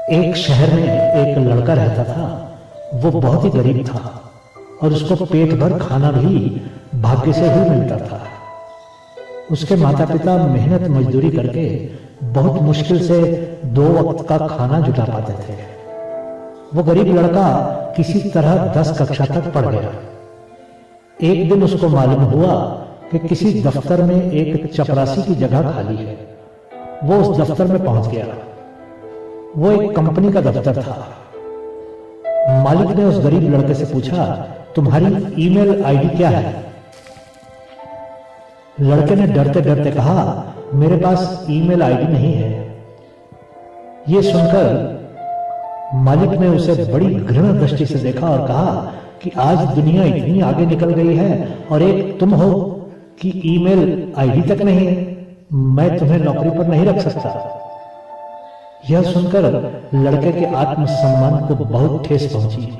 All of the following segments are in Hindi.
एक शहर में एक लड़का रहता था। वो बहुत ही गरीब था और उसको पेट भर खाना भी भाग्य से ही मिलता था। उसके माता पिता मेहनत मजदूरी करके बहुत मुश्किल से 2 वक्त का खाना जुटा पाते थे। वो गरीब लड़का किसी तरह 10 कक्षा तक पढ़ गया। एक दिन उसको मालूम हुआ कि किसी दफ्तर में एक चपरासी की जगह खाली है। वो उस दफ्तर में पहुंच गया। वो एक कंपनी का दफ्तर था। मालिक ने उस गरीब लड़के से पूछा, तुम्हारी ईमेल आईडी क्या है? लड़के ने डरते डरते कहा, मेरे पास ईमेल आईडी नहीं है। यह सुनकर मालिक ने उसे बड़ी घृणा दृष्टि से देखा और कहा कि आज दुनिया इतनी आगे निकल गई है और एक तुम हो कि ईमेल आईडी तक नहीं है। मैं तुम्हें नौकरी पर नहीं रख सकता। यह सुनकर लड़के के आत्मसम्मान को बहुत ठेस पहुंची।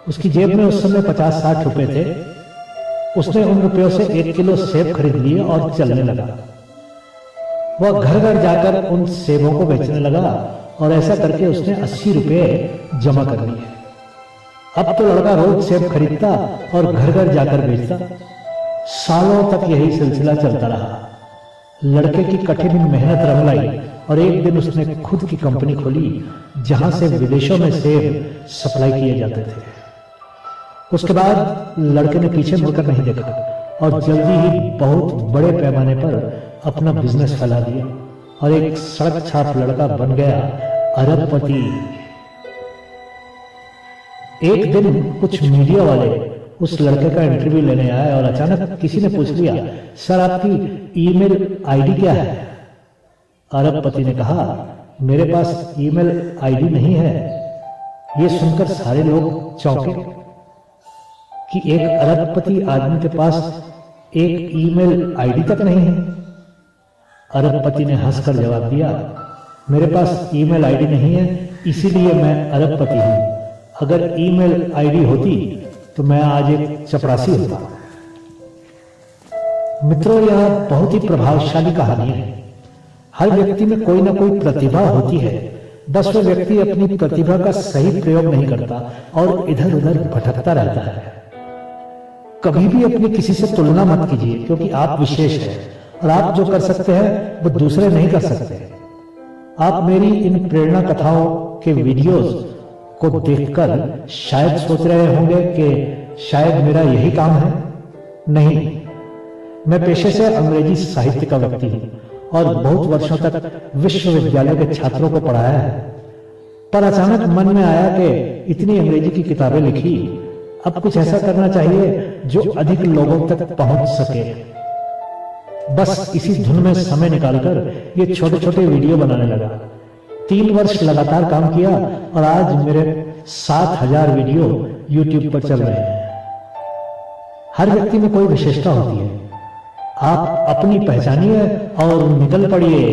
उसकी जेब में उस समय 50-60 रुपए थे। उसने उन रुपयों से 1 किलो सेब खरीद लिए और चलने लगा। वह घर घर जाकर उन सेबों को बेचने लगा और ऐसा करके उसने 80 रुपए जमा कर लिए। अब तो लड़का रोज सेब खरीदता और घर घर जाकर बेचता। सालों तक यही सिलसिला चलता रहा। लड़के की कठिन मेहनत रंग लाई और एक दिन उसने खुद की कंपनी खोली जहां से विदेशों में सेब सप्लाई किए जाते थे। उसके बाद लड़के ने पीछे मुड़कर नहीं देखा और जल्दी ही बहुत बड़े पैमाने पर अपना बिजनेस फैला दिया और एक सड़क छाप लड़का बन गया अरबपति। एक दिन कुछ मीडिया वाले उस लड़के का इंटरव्यू लेने आए और अचानक किसी ने पूछ लिया, सर आपकी ईमेल आईडी क्या है? अरबपति ने कहा, मेरे पास ईमेल आईडी नहीं है। यह सुनकर सारे लोग चौंके कि एक अरबपति आदमी के पास एक ईमेल आईडी तक नहीं है। अरबपति ने हंसकर जवाब दिया, मेरे पास ईमेल आईडी नहीं है, इसीलिए मैं अरबपति हूं। अगर ईमेल आईडी होती तो मैं आज एक चपरासी होता। मित्रों, यह बहुत ही प्रभावशाली कहानी है। हर व्यक्ति में कोई ना कोई प्रतिभा होती है, बस वह व्यक्ति अपनी प्रतिभा का सही प्रयोग नहीं करता और इधर उधर भटकता रहता है। कभी भी अपनी किसी से तुलना मत कीजिए, क्योंकि आप विशेष हैं और आप जो कर सकते हैं वो दूसरे नहीं कर सकते। आप मेरी इन प्रेरणा कथाओं के वीडियोस को देखकर शायद सोच रहे होंगे कि शायद मेरा यही काम है। नहीं, मैं पेशे से अंग्रेजी साहित्य का व्यक्ति हूं और बहुत वर्षों तक विश्वविद्यालय के छात्रों को पढ़ाया है। पर अचानक मन में आया कि इतनी अंग्रेजी की किताबें लिखी, अब कुछ ऐसा करना चाहिए जो अधिक लोगों तक पहुंच सके। बस इसी धुन में समय निकालकर ये छोटे छोटे वीडियो बनाने लगा। 3 वर्ष लगातार काम किया और आज मेरे 7000 वीडियो YouTube पर चल रहे हैं। हर व्यक्ति में कोई विशेषता होती है। आप अपनी पहचानिए और निकल पड़िए।